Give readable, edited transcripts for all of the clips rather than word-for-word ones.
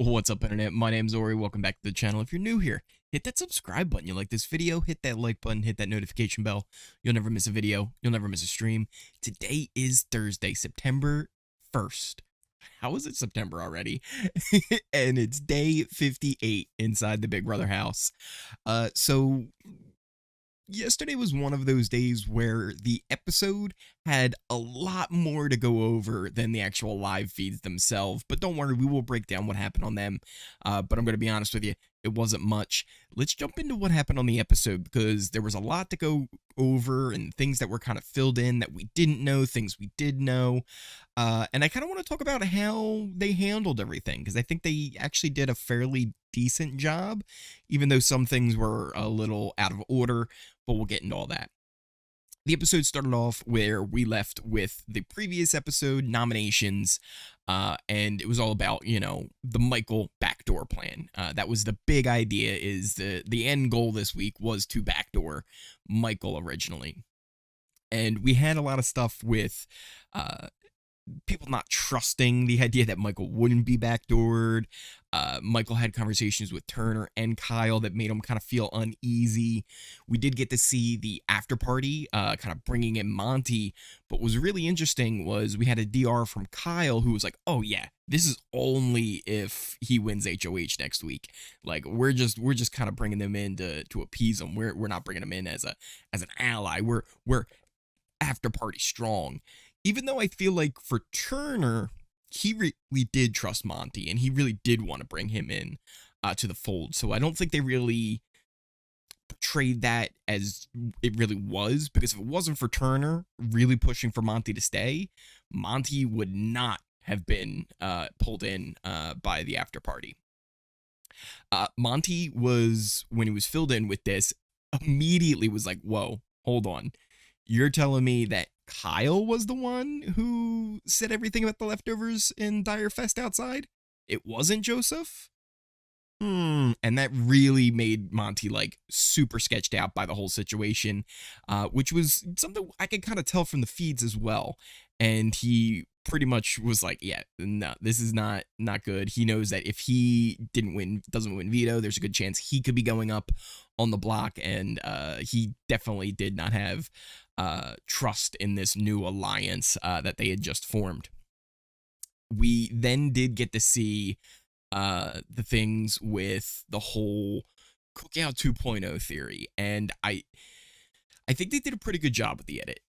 What's up, internet? My name's Ori. Welcome back to the channel. If you're new here, hit that subscribe button. You like this video, hit that like button, hit that notification bell. You'll never miss a video. You'll never miss a stream. Today is Thursday, September 1st. How is it September already? And it's day 58 inside the Big Brother house. So yesterday was one of those days where the episode had a lot more to go over than the actual live feeds themselves, but don't worry, we will break down what happened on them. But I'm going to be honest with you, it wasn't much. Let's jump into what happened on the episode, because there was a lot to go over and things that were kind of filled in that we didn't know, things we did know. And I kind of want to talk about how they handled everything, because I think they actually did a fairly decent job, even though some things were a little out of order, but we'll get into all that. The episode started off where we left with the previous episode, nominations, and it was all about, the Michael backdoor plan. That was the big idea, is the end goal this week was to backdoor Michael originally. And we had a lot of stuff with people not trusting the idea that Michael wouldn't be backdoored. Michael had conversations with Turner and Kyle that made him kind of feel uneasy. We did get to see the after party, kind of bringing in Monte. But what was really interesting was we had a DR from Kyle who was like, "Oh yeah, this is only if he wins HOH next week. Like we're just kind of bringing them in to appease him. We're not bringing him in as an ally. We're after party strong." Even though I feel like for Turner, he really did trust Monte, and he really did want to bring him in to the fold. So I don't think they really portrayed that as it really was, because if it wasn't for Turner really pushing for Monte to stay, Monte would not have been pulled in by the after party. Monte was, when he was filled in with this, immediately was like, "Whoa, hold on. You're telling me that Kyle was the one who said everything about the leftovers in Dire Fest outside? It wasn't Joseph?" And that really made Monte like super sketched out by the whole situation, which was something I could kind of tell from the feeds as well. And he pretty much was like, "Yeah, no, this is not good." He knows that if he doesn't win Veto, there's a good chance he could be going up on the block, and he definitely did not have trust in this new alliance that they had just formed. We then did get to see the things with the whole Cookout 2.0 theory, and I think they did a pretty good job with the edit.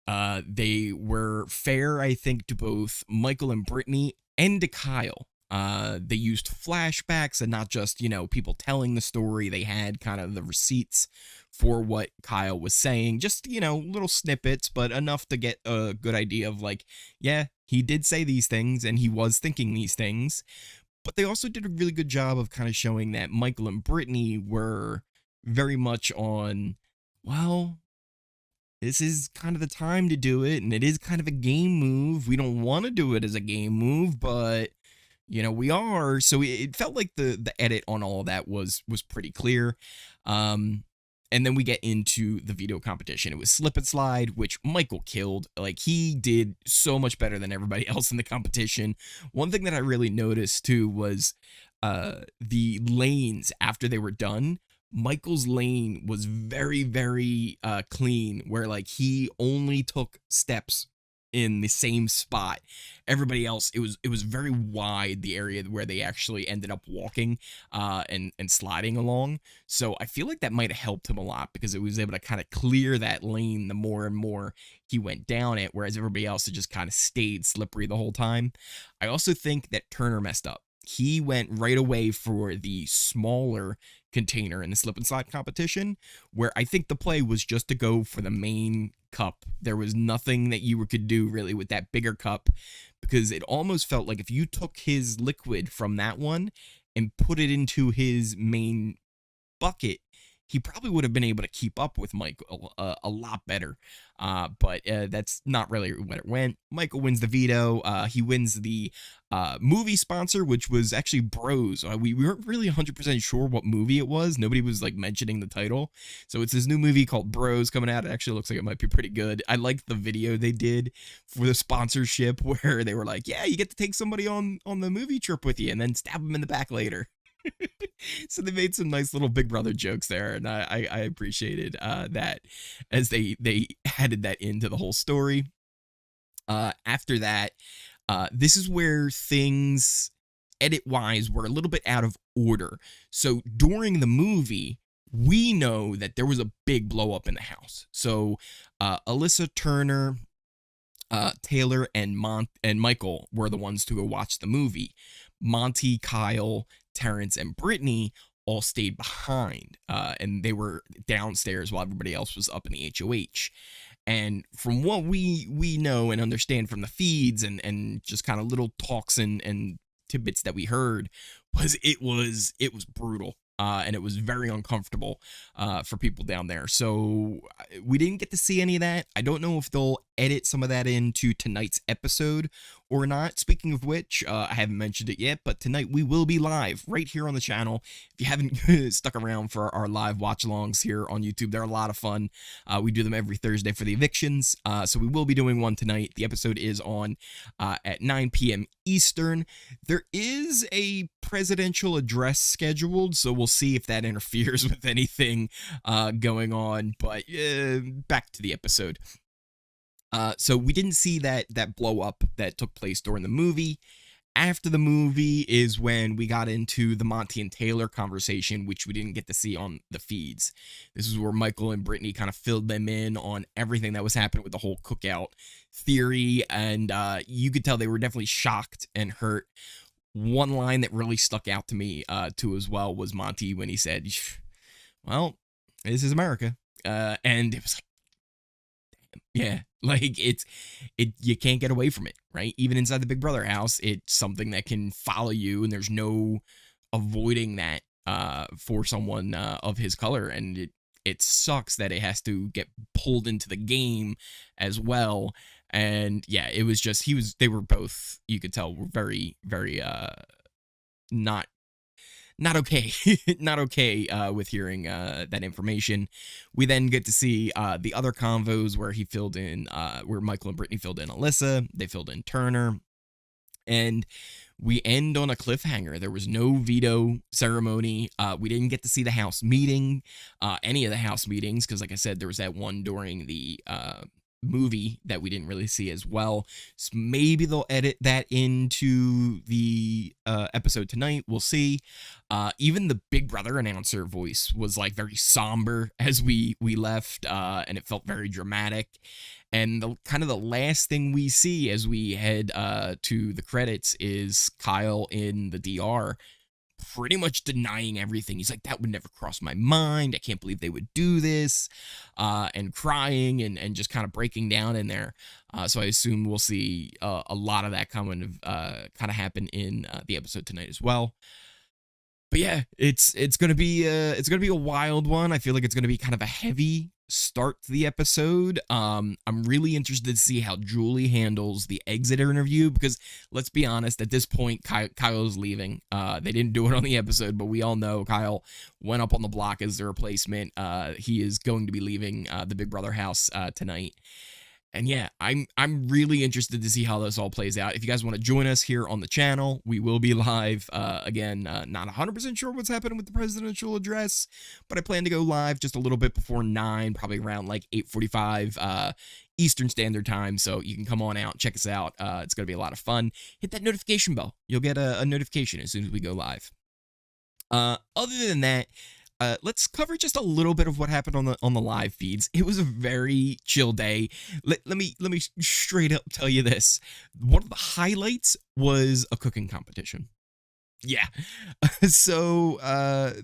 They were fair, I think, to both Michael and Brittany and to Kyle. They used flashbacks and not just, people telling the story. They had kind of the receipts for what Kyle was saying. Just, little snippets, but enough to get a good idea of like, yeah, he did say these things and he was thinking these things. But they also did a really good job of kind of showing that Michael and Brittany were very much on, well, this is kind of the time to do it, and it is kind of a game move. We don't want to do it as a game move, but we are. So it felt like the edit on all of that was pretty clear. And then we get into the veto competition. It was slip and slide, which Michael killed. Like, he did so much better than everybody else in the competition. One thing that I really noticed too was the lanes after they were done. Michael's lane was very, very clean, where like he only took steps in the same spot. Everybody else, it was very wide, the area where they actually ended up walking and sliding along. So I feel like that might have helped him a lot, because it was able to kind of clear that lane the more and more he went down it, whereas everybody else had just kind of stayed slippery the whole time. I also think that Turner messed up. He went right away for the smaller container in the slip and slide competition, where I think the play was just to go for the main cup. There was nothing that you could do really with that bigger cup, because it almost felt like if you took his liquid from that one and put it into his main bucket, he probably would have been able to keep up with Michael a lot better. But that's not really what it went. Michael wins the veto. He wins the movie sponsor, which was actually Bros. We weren't really 100% sure what movie it was. Nobody was like mentioning the title. So it's this new movie called Bros coming out. It actually looks like it might be pretty good. I liked the video they did for the sponsorship where they were like, yeah, you get to take somebody on the movie trip with you and then stab them in the back later. So they made some nice little Big Brother jokes there, and I appreciated that as they added that into the whole story. After that, this is where things, edit-wise, were a little bit out of order. So during the movie, we know that there was a big blow-up in the house. So Alyssa, Turner, Taylor, and Michael were the ones to go watch the movie. Monte, Kyle, Terrance, and Brittany all stayed behind, and they were downstairs while everybody else was up in the HOH. And from what we know and understand from the feeds and just kind of little talks and tidbits that we heard, it was brutal. And it was very uncomfortable for people down there. So we didn't get to see any of that. I don't know if they'll edit some of that into tonight's episode or not. Speaking of which, I haven't mentioned it yet, but tonight we will be live right here on the channel. If you haven't stuck around for our live watch-alongs here on YouTube, they're a lot of fun. We do them every Thursday for the evictions. So we will be doing one tonight. The episode is on at 9 p.m. Eastern. There is a presidential address scheduled, so we'll see if that interferes with anything going on. But back to the episode. So we didn't see that blow up that took place during the movie. After the movie is when we got into the Monte and Taylor conversation, which we didn't get to see on the feeds. This is where Michael and Brittany kind of filled them in on everything that was happening with the whole Cookout theory, and you could tell they were definitely shocked and hurt. One line that really stuck out to me too as well was Monte when he said, well, this is America. And it was like, yeah, like you can't get away from it, right? Even inside the Big Brother house, it's something that can follow you, and there's no avoiding that for someone of his color, and it sucks that it has to get pulled into the game as well. And yeah, it was just they were both, you could tell, were very, very not okay, not okay with hearing that information. We then get to see the other convos where he filled in, where Michael and Brittany filled in Alyssa, they filled in Turner, and we end on a cliffhanger. There was no veto ceremony. We didn't get to see the house meeting, any of the house meetings, because like I said, there was that one during the movie that we didn't really see as well. So maybe they'll edit that into the episode tonight. We'll see. Even the Big Brother announcer voice was like very somber as we left, and it felt very dramatic. And the kind of the last thing we see as we head to the credits is Kyle in the DR pretty much denying everything. He's like, that would never cross my mind. I can't believe they would do this, and crying and just kind of breaking down in there. So I assume we'll see a lot of that kind of happen in the episode tonight as well. But yeah, it's gonna be a wild one. I feel like it's gonna be kind of a heavy start to the episode. I'm really interested to see how Julie handles the exit interview, because let's be honest, at this point, Kyle's leaving. They didn't do it on the episode, but we all know Kyle went up on the block as the replacement. He is going to be leaving the Big Brother house tonight. And yeah, I'm really interested to see how this all plays out. If you guys want to join us here on the channel, we will be live. Again, not 100% sure what's happening with the presidential address, but I plan to go live just a little bit before 9, probably around like 8:45 Eastern Standard Time. So you can come on out, check us out. It's going to be a lot of fun. Hit that notification bell. You'll get a notification as soon as we go live. Other than that, let's cover just a little bit of what happened on the live feeds. It was a very chill day. Let me straight up tell you this. One of the highlights was a cooking competition. Yeah. So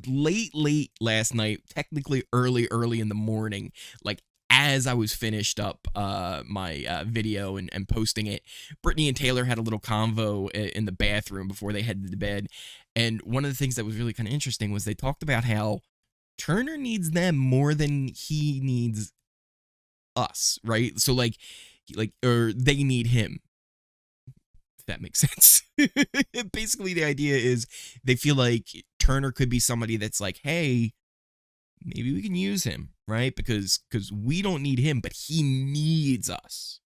late last night, technically early in the morning, like as I was finished up my video and posting it, Brittany and Taylor had a little convo in the bathroom before they headed to bed. And one of the things that was really kind of interesting was they talked about how Turner needs them more than he needs us, right? So like, or they need him. if that makes sense. Basically, the idea is they feel like Turner could be somebody that's like, hey, maybe we can use him, right? Because we don't need him, but he needs us.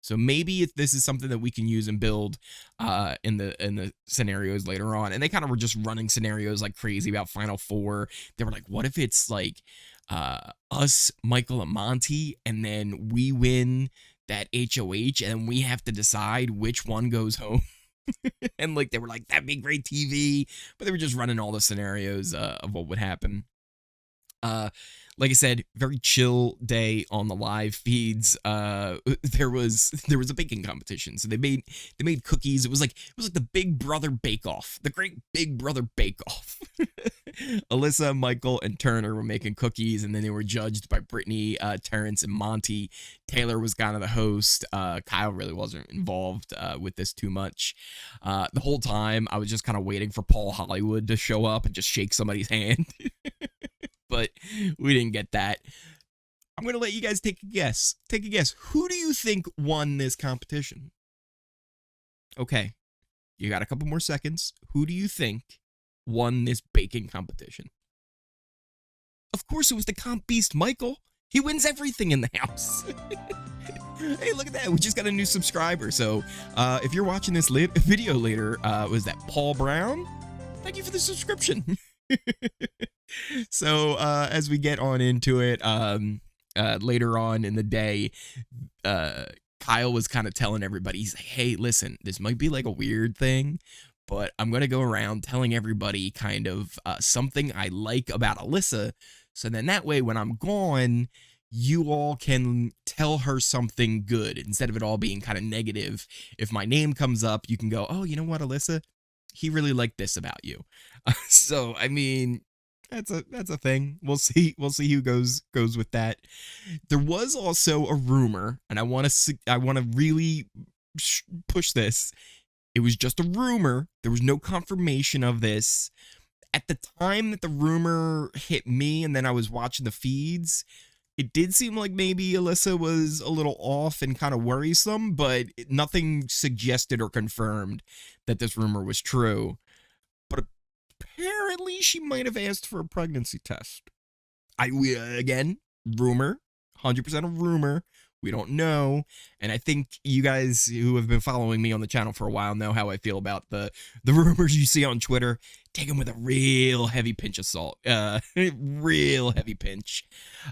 So maybe if this is something that we can use and build in the scenarios later on. And they kind of were just running scenarios like crazy about Final Four. They were like, what if it's like us, Michael, and Monte, and then we win that HOH and we have to decide which one goes home? And like they were like, that'd be great TV. But they were just running all the scenarios of what would happen. Like I said, very chill day on the live feeds. There was a baking competition, so they made cookies. It was like the Big Brother Bake Off, the Great Big Brother Bake Off. Alyssa, Michael, and Turner were making cookies, and then they were judged by Brittany, Terrance, and Monte. Taylor was kind of the host. Kyle really wasn't involved with this too much. The whole time, I was just kind of waiting for Paul Hollywood to show up and just shake somebody's hand. But we didn't get that. I'm going to let you guys take a guess. Take a guess. Who do you think won this competition? Okay. You got a couple more seconds. Who do you think won this baking competition? Of course, it was the comp beast, Michael. He wins everything in the house. Hey, look at that. We just got a new subscriber. So if you're watching this video later, was that Paul Brown? Thank you for the subscription. So as we get on into it, later on in the day, Kyle was kind of telling everybody, he's like, hey, listen, this might be like a weird thing, but I'm going to go around telling everybody kind of something I like about Alyssa. So then that way, when I'm gone, you all can tell her something good instead of it all being kind of negative. If my name comes up, you can go, oh, you know what, Alyssa? He really liked this about you. So, I mean, that's a thing. We'll see who goes with that. There was also a rumor, and I want to really push this. It was just a rumor. There was no confirmation of this. At the time that the rumor hit me, and then I was watching the feeds, it did seem like maybe Alyssa was a little off and kind of worrisome, but nothing suggested or confirmed that this rumor was true. But apparently she might have asked for a pregnancy test. Again, rumor, 100% a rumor. We don't know. And I think you guys who have been following me on the channel for a while know how I feel about the rumors you see on Twitter. Take them with a real heavy pinch of salt. Real heavy pinch.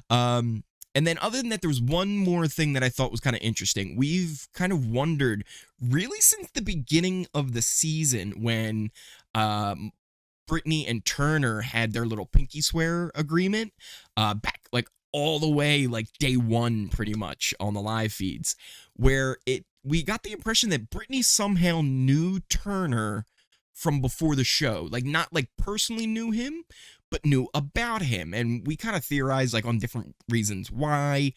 And then other than that, there was one more thing that I thought was kind of interesting. We've kind of wondered, really since the beginning of the season when Brittany and Turner had their little pinky swear agreement back like all the way like day one pretty much on the live feeds, where we got the impression that Brittany somehow knew Turner from before the show, like not like personally knew him, but knew about him. And we kind of theorized like on different reasons why.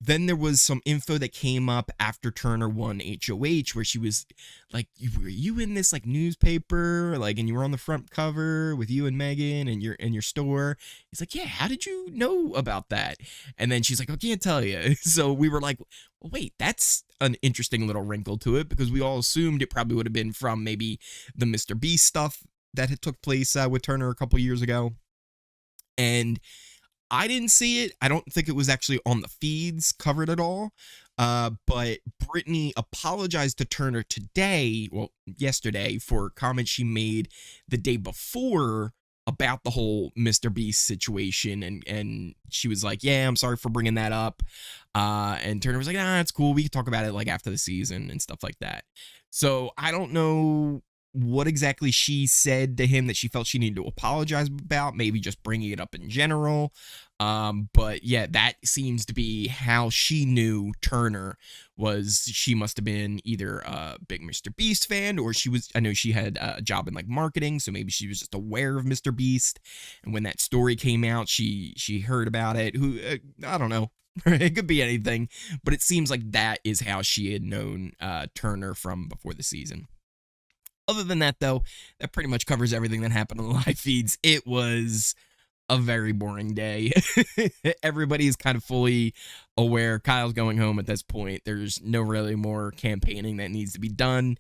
Then there was some info that came up after Turner won HOH where she was like, were you in this like newspaper, like, and you were on the front cover with you and Megan and your store? He's like, yeah, how did you know about that? And then she's like, I can't tell you. So we were like, well, wait, that's an interesting little wrinkle to it, because we all assumed it probably would have been from maybe the Mr. Beast stuff that had took place with Turner a couple years ago. And I didn't see it. I don't think it was actually on the feeds covered at all. But Brittany apologized to Turner today, well, yesterday, for comments she made the day before about the whole Mr. Beast situation. And she was like, yeah, I'm sorry for bringing that up. And Turner was like, it's cool. We can talk about it like after the season and stuff like that. So I don't know what exactly she said to him that she felt she needed to apologize about, maybe just bringing it up in general. But yeah, that seems to be how she knew Turner was. She must have been either a big Mr. Beast fan, or I know she had a job in like marketing, so maybe she was just aware of Mr. Beast. And when that story came out, she heard about it. I don't know. It could be anything, but it seems like that is how she had known Turner from before the season. Other than that, though, that pretty much covers everything that happened on the live feeds. It was a very boring day. Everybody is kind of fully aware Kyle's going home at this point. There's no really more campaigning that needs to be done.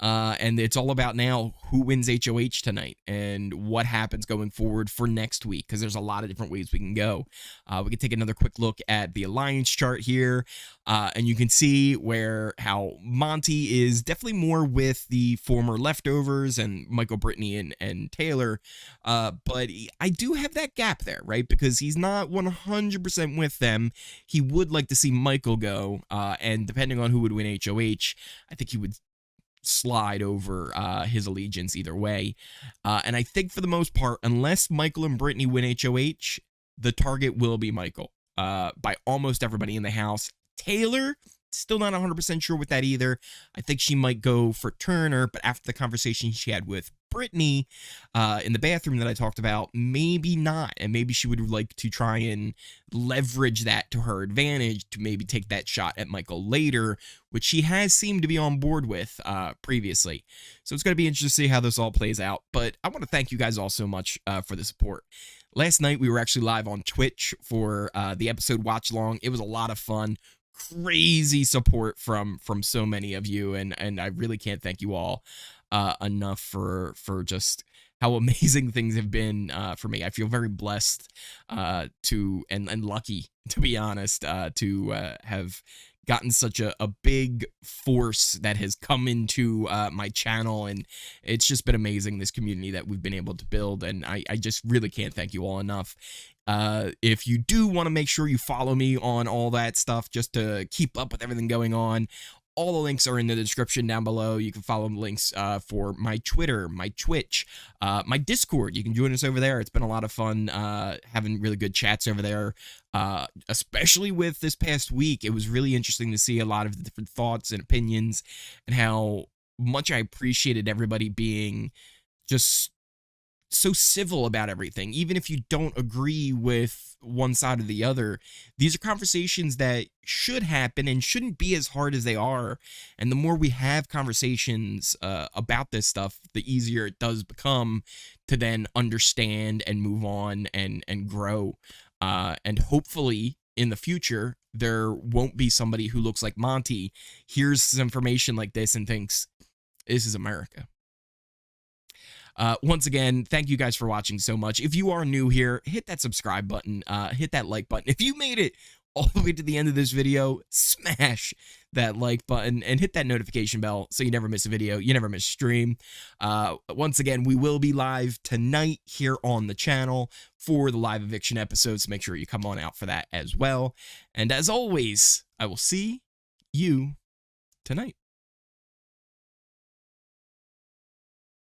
And it's all about now who wins HOH tonight and what happens going forward for next week, because there's a lot of different ways we can go. We can take another quick look at the alliance chart here, and you can see how Monte is definitely more with the former leftovers and Michael, Brittany, and Taylor, but I do have that gap there, right? Because he's not 100% with them. He would like to see Michael go, and depending on who would win HOH, I think he would slide over his allegiance either way. And I think for the most part, unless Michael and Brittany win HOH, the target will be Michael by almost everybody in the house. Taylor, still not 100% sure with that either. I think she might go for Turner, but after the conversation she had with Brittany in the bathroom that I talked about, maybe not. And maybe she would like to try and leverage that to her advantage to maybe take that shot at Michael later, which she has seemed to be on board with previously. So it's going to be interesting to see how this all plays out. But I want to thank you guys all so much for the support. Last night we were actually live on Twitch for the episode watch along. It was a lot of fun. Crazy support from so many of you, and I really can't thank you all enough for just how amazing things have been for me. I feel very blessed and lucky, to be honest, to have gotten such a big force that has come into my channel, and it's just been amazing, this community that we've been able to build, and I just really can't thank you all enough. If you do want to make sure you follow me on all that stuff just to keep up with everything going on, all the links are in the description down below. You can follow the links for my Twitter, my Twitch, my Discord. You can join us over there. It's been a lot of fun having really good chats over there, especially with this past week. It was really interesting to see a lot of the different thoughts and opinions and how much I appreciated everybody being just so civil about everything. Even if you don't agree with one side or the other, these are conversations that should happen and shouldn't be as hard as they are. And the more we have conversations about this stuff, the easier it does become to then understand and move on and grow. And hopefully in the future, there won't be somebody who looks like Monte, hears some information like this and thinks, this is America. Once again, thank you guys for watching so much. If you are new here, hit that subscribe button, hit that like button. If you made it all the way to the end of this video, smash that like button and hit that notification bell so you never miss a video, you never miss a stream. Once again, we will be live tonight here on the channel for the live eviction episodes, so make sure you come on out for that as well. And as always, I will see you tonight.